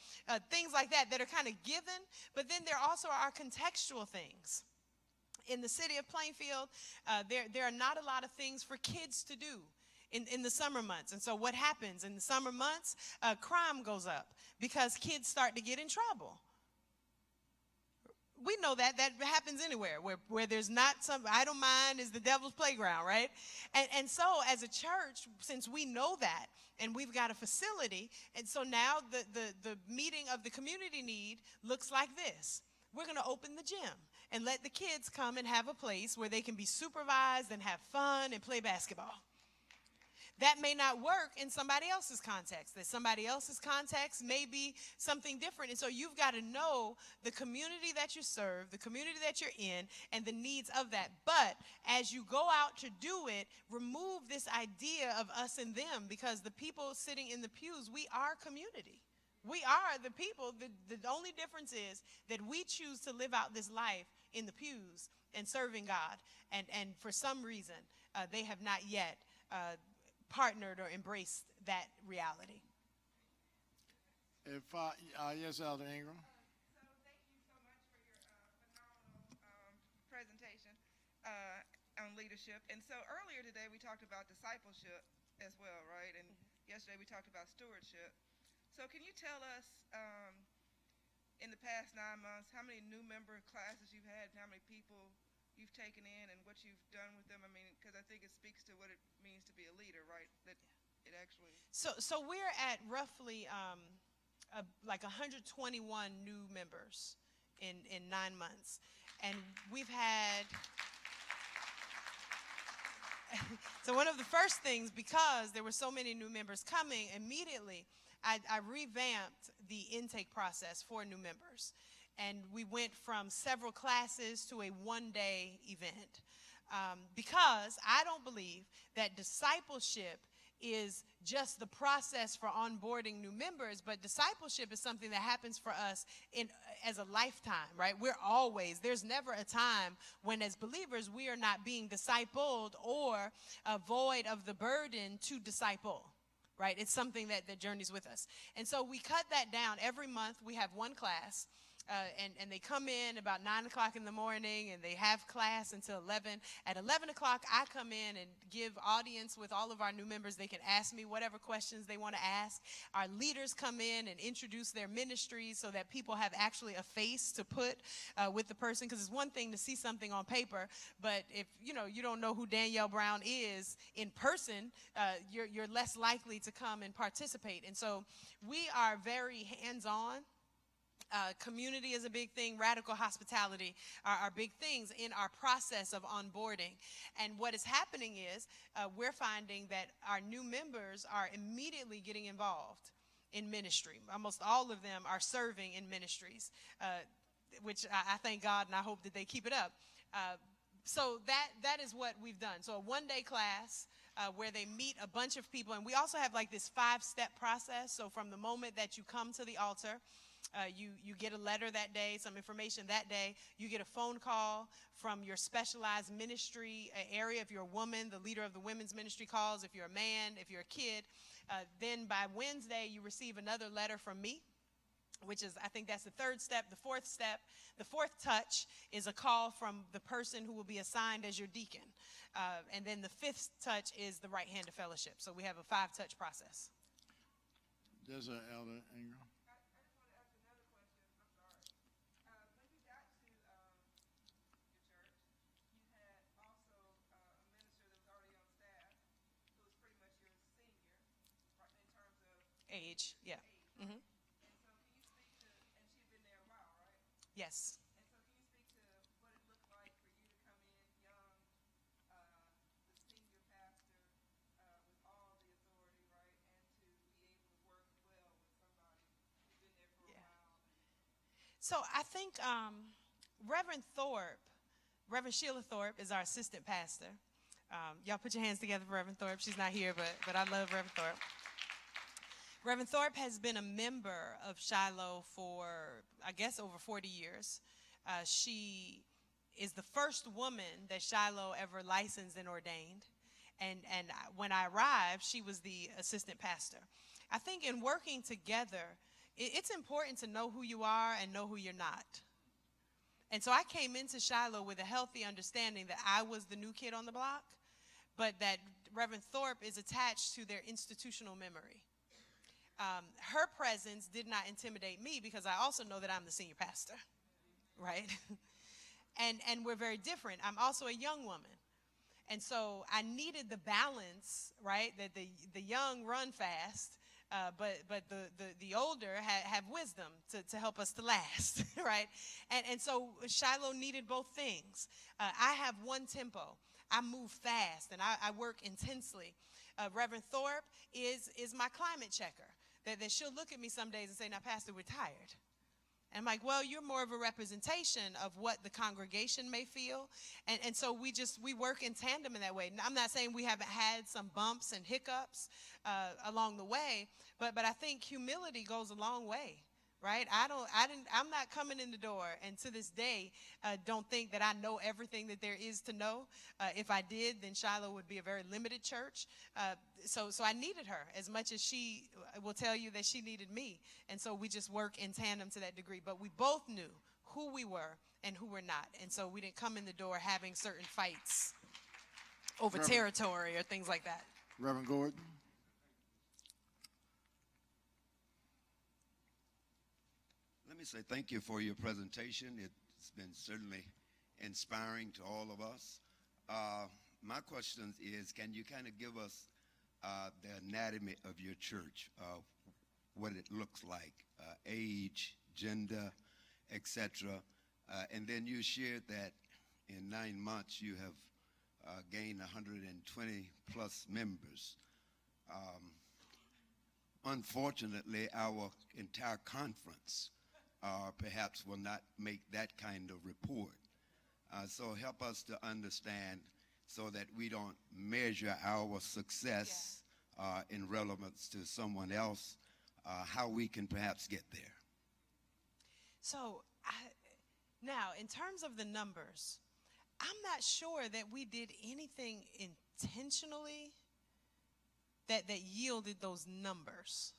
things like that are kind of given. But then there also are contextual things. In the city of Plainfield, there are not a lot of things for kids to do in the summer months. And so what happens in the summer months? Crime goes up because kids start to get in trouble. We know that happens anywhere where there's not some idle mind is the devil's playground, right? And so as a church, since we know that and we've got a facility, and so now the meeting of the community need looks like this. We're going to open the gym and let the kids come and have a place where they can be supervised and have fun and play basketball. That may not work in somebody else's context. That somebody else's context may be something different. And so you've got to know the community that you serve, the community that you're in, and the needs of that. But as you go out to do it, remove this idea of us and them, because the people sitting in the pews, we are community. We are the people. The only difference is that we choose to live out this life in the pews and serving God. And for some reason, they have not yet partnered or embraced that reality. Yes, Elder Ingram. So thank you so much for your phenomenal presentation on leadership. And so earlier today we talked about discipleship as well, right? And yesterday we talked about stewardship. So can you tell us in the past 9 months how many new member classes you've had and how many people you've taken in and what you've done with them? I mean, because I think it speaks to what it means to be a leader, right? That it actually. So we're at roughly like 121 new members in 9 months, and we've had. So one of the first things, because there were so many new members coming immediately, I revamped the intake process for new members. And we went from several classes to a one-day event because I don't believe that discipleship is just the process for onboarding new members, but discipleship is something that happens for us as a lifetime, right? There's never a time when as believers we are not being discipled or void of the burden to disciple. Right? It's something that journeys with us. And so we cut that down. Every month we have one class. and they come in about 9 o'clock in the morning, and they have class until 11. At 11 o'clock, I come in and give audience with all of our new members. They can ask me whatever questions they want to ask. Our leaders come in and introduce their ministries so that people have actually a face to put with the person, because it's one thing to see something on paper, but if you don't know who Danielle Brown is in person, you're less likely to come and participate. And so we are very hands-on. Community is a big thing. Radical hospitality are big things in our process of onboarding. And what is happening is we're finding that our new members are immediately getting involved in ministry. Almost all of them are serving in ministries, which I thank God, and I hope that they keep it up. So that is what we've done. So a one-day class where they meet a bunch of people. And we also have like this 5-step process. So from the moment that you come to the altar, you get a letter that day, some information that day. You get a phone call from your specialized ministry area. If you're a woman, the leader of the women's ministry calls. If you're a man, if you're a kid, then by Wednesday you receive another letter from me, which is, I think that's the third step. The fourth touch is a call from the person who will be assigned as your deacon. And then the fifth touch is the right hand of fellowship. So we have a 5-touch process. There's an elder, Ingram. Age, yeah. Mm-hmm. And so can you speak to, and she'd been there a while, right? Yes. And so can you speak to what it looked like for you to come in young, the senior pastor, with all the authority, right, and to be able to work well with somebody who's been there for a while? So I think Reverend Sheila Thorpe is our assistant pastor. Y'all put your hands together for Reverend Thorpe. She's not here, but I love Reverend Thorpe. Reverend Thorpe has been a member of Shiloh for, I guess, over 40 years. She is the first woman that Shiloh ever licensed and ordained. And when I arrived, she was the assistant pastor. I think in working together, it's important to know who you are and know who you're not. And so I came into Shiloh with a healthy understanding that I was the new kid on the block, but that Reverend Thorpe is attached to their institutional memory. Her presence did not intimidate me because I also know that I'm the senior pastor, right? and we're very different. I'm also a young woman. And so I needed the balance, right? That the young run fast, but the older have wisdom to help us to last, right? And so Shiloh needed both things. I have one tempo. I move fast and I work intensely. Reverend Thorpe is my climate checker. That she'll look at me some days and say, now, Pastor, we're tired. And I'm like, well, you're more of a representation of what the congregation may feel. And so we work in tandem in that way. I'm not saying we haven't had some bumps and hiccups along the way, but I think humility goes a long way, right? I'm not coming in the door, and to this day, don't think that I know everything that there is to know. If I did, then Shiloh would be a very limited church. So I needed her as much as she will tell you that she needed me. And so we just work in tandem to that degree. But we both knew who we were and who we're not. And so we didn't come in the door having certain fights over territory or things like that. Reverend Gordon. Let me say thank you for your presentation. It's been certainly inspiring to all of us. My question is, can you kind of give us the anatomy of your church, what it looks like, age, gender, etc. And then you shared that in 9 months you have gained 120 plus members. Unfortunately, our entire conference perhaps will not make that kind of report. So help us to understand so that we don't measure our success in relevance to someone else, how we can perhaps get there. So now, in terms of the numbers, I'm not sure that we did anything intentionally that yielded those numbers.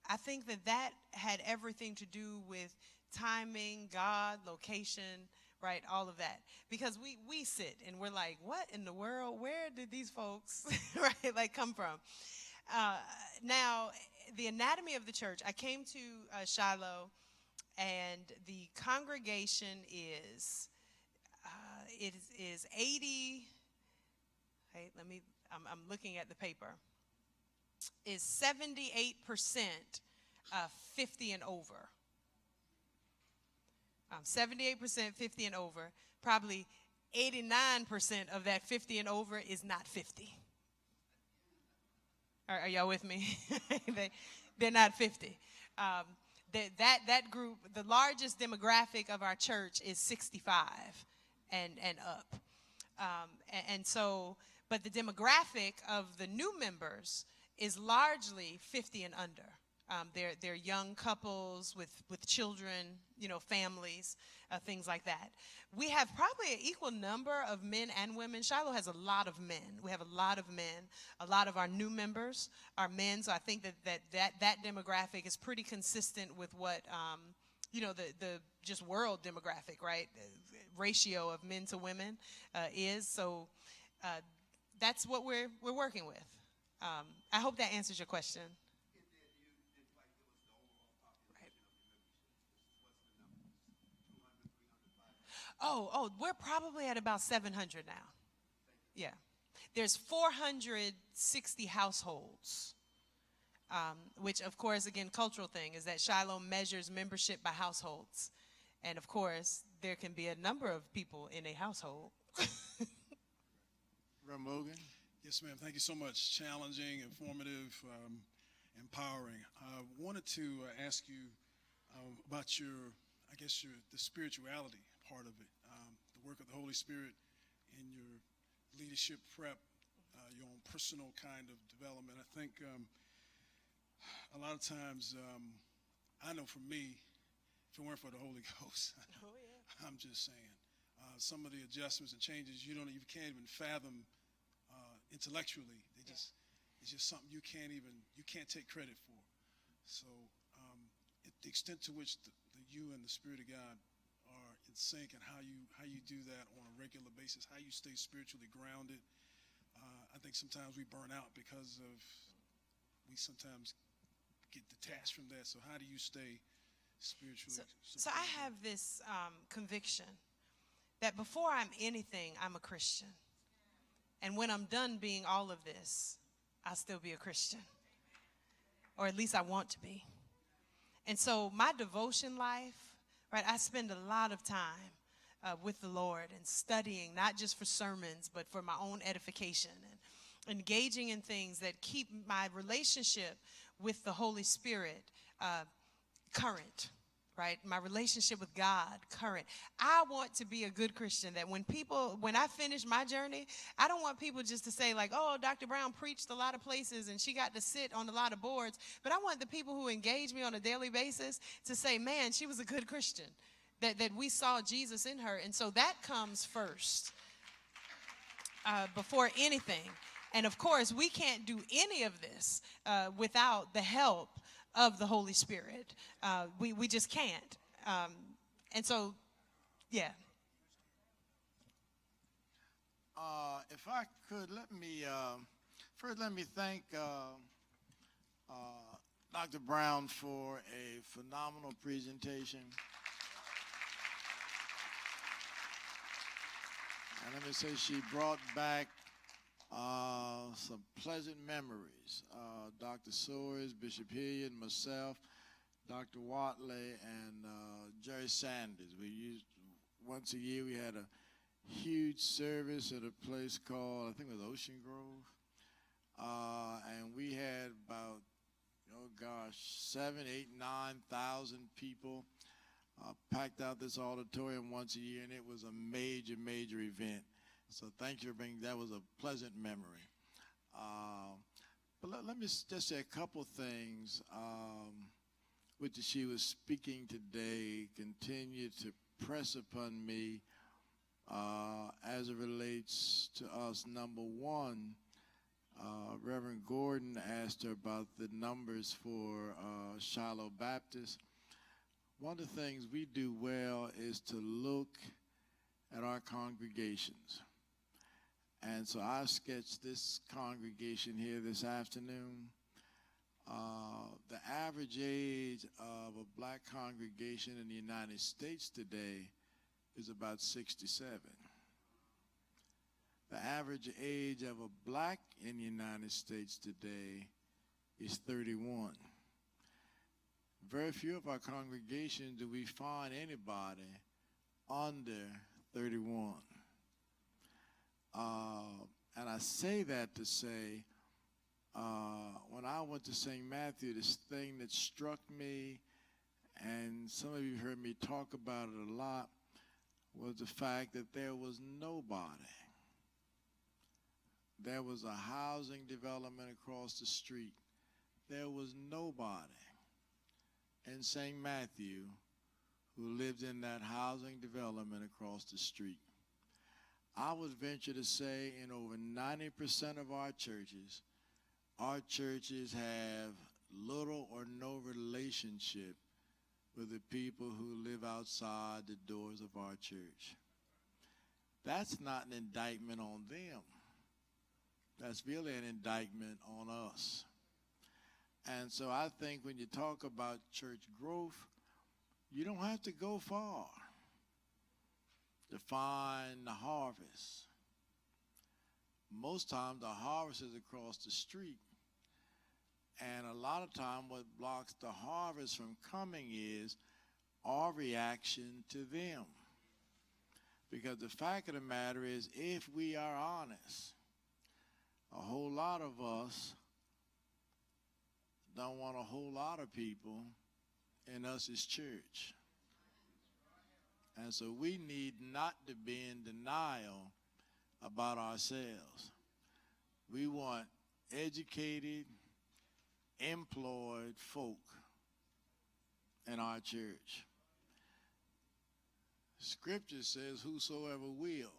I think that had everything to do with timing, God, location, right, all of that. Because we sit and we're like, what in the world? Where did these folks, right, like come from? Now, the anatomy of the church, I came to Shiloh, and the congregation is, it is 80, hey, I'm looking at the paper, is 78% 50 and over. 78% 50 and over. Probably 89% of that 50 and over is not 50. Are y'all with me? They're not 50. That group, the largest demographic of our church is 65 and up. And so, but the demographic of the new members is largely 50 and under. They're young couples with children, families, things like that. We have probably an equal number of men and women. Shiloh has a lot of men. We have a lot of men. A lot of our new members are men. So I think that demographic is pretty consistent with what the just world demographic, right? Ratio of men to women is. So that's what we're working with. I hope that answers your question. Oh, we're probably at about 700 now. Yeah. There's 460 households, which, of course, again, cultural thing is that Shiloh measures membership by households. And, of course, there can be a number of people in a household. Reverend Morgan? Yes, ma'am. Thank you so much. Challenging, informative, empowering. I wanted to ask you about the spirituality part of it, the work of the Holy Spirit in your leadership prep, your own personal kind of development. I think a lot of times, I know for me, if it weren't for the Holy Ghost, I'm just saying, some of the adjustments and changes you can't even fathom intellectually. It's just something you can't take credit for. So the extent to which you and the Spirit of God are in sync, and how you do that on a regular basis, how you stay spiritually grounded. I think sometimes we burn out because we sometimes get detached from that. So how do you stay spiritually? So I have this conviction that before I'm anything, I'm a Christian. And when I'm done being all of this, I'll still be a Christian. Or at least I want to be. And so my devotion life, right, I spend a lot of time with the Lord and studying, not just for sermons, but for my own edification, and engaging in things that keep my relationship with the Holy Spirit current, right? My relationship with God current. I want to be a good Christian, that when I finish my journey, I don't want people just to say like, oh, Dr. Brown preached a lot of places and she got to sit on a lot of boards. But I want the people who engage me on a daily basis to say, man, she was a good Christian, that we saw Jesus in her. And so that comes first before anything. And of course, we can't do any of this without the help of the Holy Spirit. We just can't. And so, yeah. If I could, let me thank Dr. Brown for a phenomenal presentation. And let me say she brought back some pleasant memories. Dr. Sores, Bishop Hilliard, myself, Dr. Watley, and Jerry Sanders. Once a year we had a huge service at a place called, I think it was Ocean Grove. And we had about, 7,000, 8,000, 9,000 people packed out this auditorium once a year, and it was a major, major event. So thank you for bringing, that was a pleasant memory. But let me just say a couple things which she was speaking today continue to press upon me as it relates to us. Number one, Reverend Gordon asked her about the numbers for Shiloh Baptist. one of the things we do well is to look at our congregations. And so I've sketched this congregation here this afternoon. The average age of a black congregation in the United States today is about 67. The average age of a black in the United States today is 31. Very few of our congregations do we find anybody under 31. And I say that to say, when I went to St. Matthew, this thing that struck me, and some of you heard me talk about it a lot, was the fact that there was nobody. There was a housing development across the street. There was nobody in St. Matthew who lived in that housing development across the street. I would venture to say in over 90% of our churches have little or no relationship with the people who live outside the doors of our church. That's not an indictment on them. That's really an indictment on us. And so I think when you talk about church growth, you don't have to go far to find the harvest. Most times the harvest is across the street. And a lot of time what blocks the harvest from coming is our reaction to them. Because the fact of the matter is, if we are honest, a whole lot of us don't want a whole lot of people in us as church. And so we need not to be in denial about ourselves. We want educated, employed folk in our church. Scripture says, whosoever will,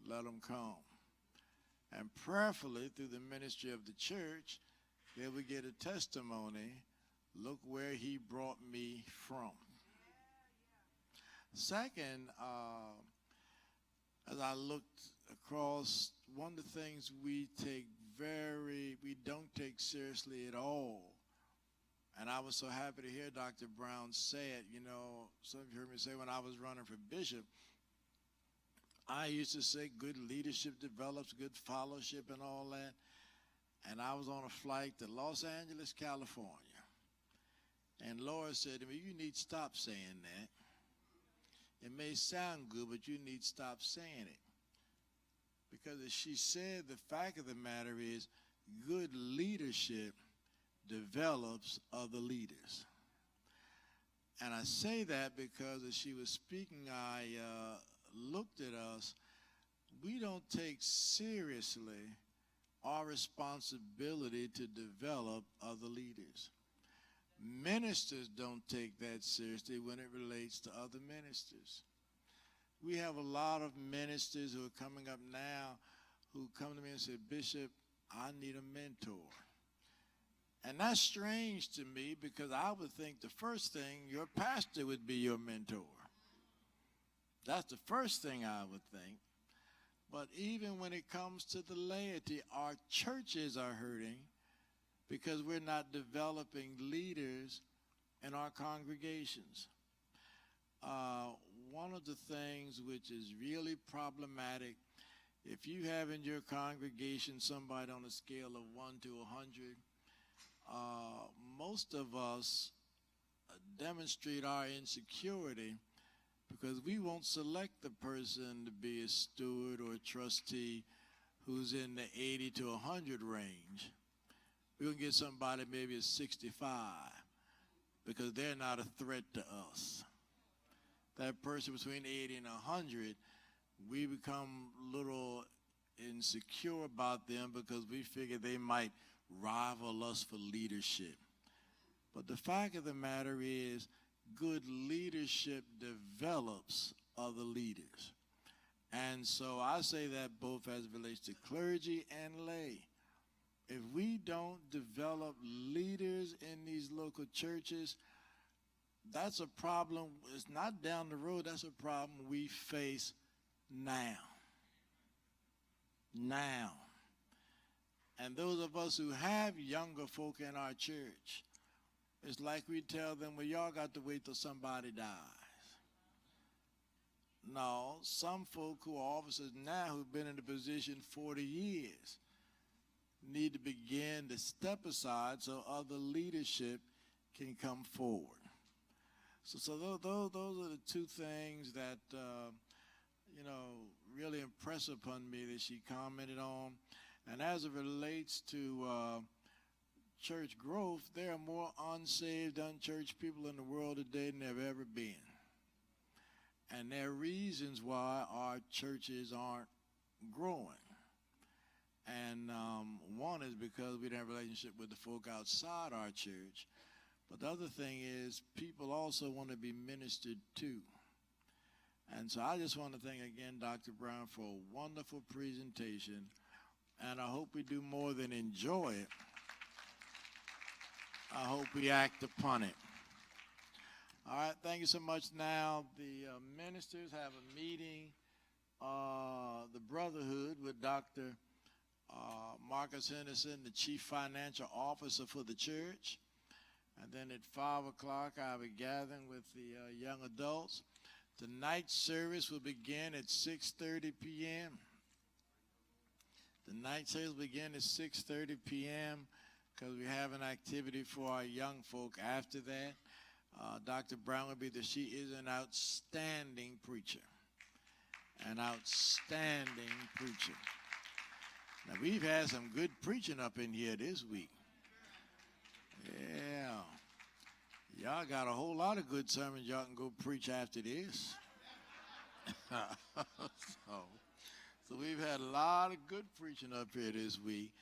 let them come. And prayerfully, through the ministry of the church, they will get a testimony, look where he brought me from. Second, as I looked across, one of the things we don't take seriously at all, and I was so happy to hear Dr. Brown say it. You know, some of you heard me say when I was running for bishop, I used to say good leadership develops good fellowship and all that. And I was on a flight to Los Angeles, California. And Laura said to me, you need to stop saying that. It may sound good, but you need to stop saying it. Because as she said, the fact of the matter is good leadership develops other leaders. And I say that because as she was speaking, I looked at us. We don't take seriously our responsibility to develop other leaders. Ministers don't take that seriously when it relates to other ministers. We have a lot of ministers who are coming up now who come to me and say, Bishop, I need a mentor. And that's strange to me because I would think the first thing, your pastor would be your mentor. That's the first thing I would think. But even when it comes to the laity, our churches are hurting because we're not developing leaders in our congregations. One of the things which is really problematic, if you have in your congregation somebody on a scale of 1 to 100, most of us demonstrate our insecurity because we won't select the person to be a steward or a trustee who's in the 80 to 100 range. We're going to get somebody maybe a 65 because they're not a threat to us. That person between 80 and 100, we become a little insecure about them because we figure they might rival us for leadership. But the fact of the matter is, good leadership develops other leaders. And so I say that both as it relates to clergy and lay. If we don't develop leaders in these local churches, that's a problem. It's not down the road. That's a problem we face now. Now. And those of us who have younger folk in our church, it's like we tell them, well, y'all got to wait till somebody dies. No, some folk who are officers now who've been in the position 40 years need to begin to step aside so other leadership can come forward. So those are the two things that, really impress upon me that she commented on. And as it relates to church growth, there are more unsaved, unchurched people in the world today than there have ever been. And there are reasons why our churches aren't growing. And one is because we don't have a relationship with the folk outside our church. But the other thing is people also want to be ministered to. And so I just want to thank again Dr. Brown for a wonderful presentation. And I hope we do more than enjoy it. I hope we act upon it. All right, thank you so much. Now, the ministers have a meeting, the Brotherhood, with Dr. Marcus Henderson, the Chief Financial Officer for the church. And then at 5 o'clock, I'll be gathering with the young adults. Tonight's service will begin at 6:30 p.m. The night service will begin at 6:30 p.m. because we have an activity for our young folk after that. Dr. Brown will be there. She is an outstanding preacher. An outstanding preacher. Now, we've had some good preaching up in here this week. Yeah. Y'all got a whole lot of good sermons y'all can go preach after this. So we've had a lot of good preaching up here this week.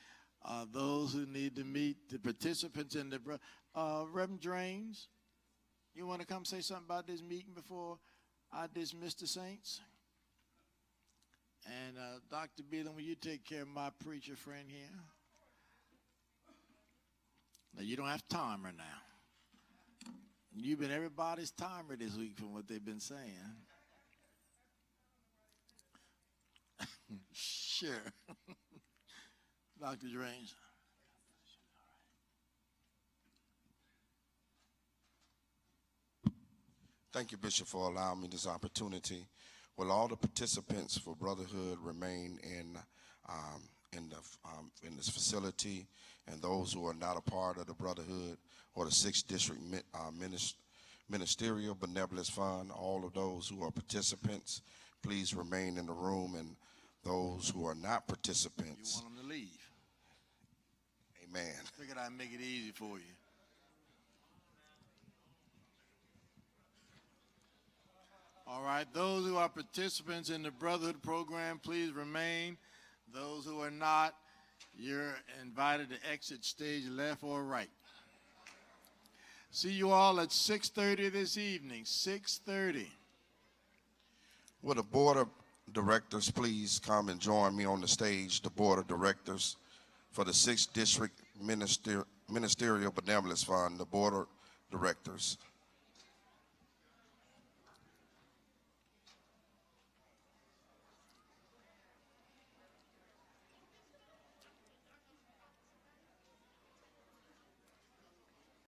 Those who need to meet the participants in the Reverend Drains, you want to come say something about this meeting before I dismiss the saints? And Dr. Beelan, will you take care of my preacher friend here? Now, you don't have timer now. You've been everybody's timer this week from what they've been saying. Sure. Dr. Drains. Thank you, Bishop, for allowing me this opportunity. Will all the participants for Brotherhood remain in this facility, and those who are not a part of the Brotherhood or the 6th District Ministerial Benevolence Fund, all of those who are participants, please remain in the room, and those who are not participants. You want them to leave? Amen. Figured I'd make it easy for you. All right, those who are participants in the Brotherhood program, please remain. Those who are not, you're invited to exit stage left or right. See you all at 6:30 this evening, 6:30. Will the Board of Directors please come and join me on the stage, the Board of Directors for the 6th District Ministerial Benevolence Fund, the Board of Directors.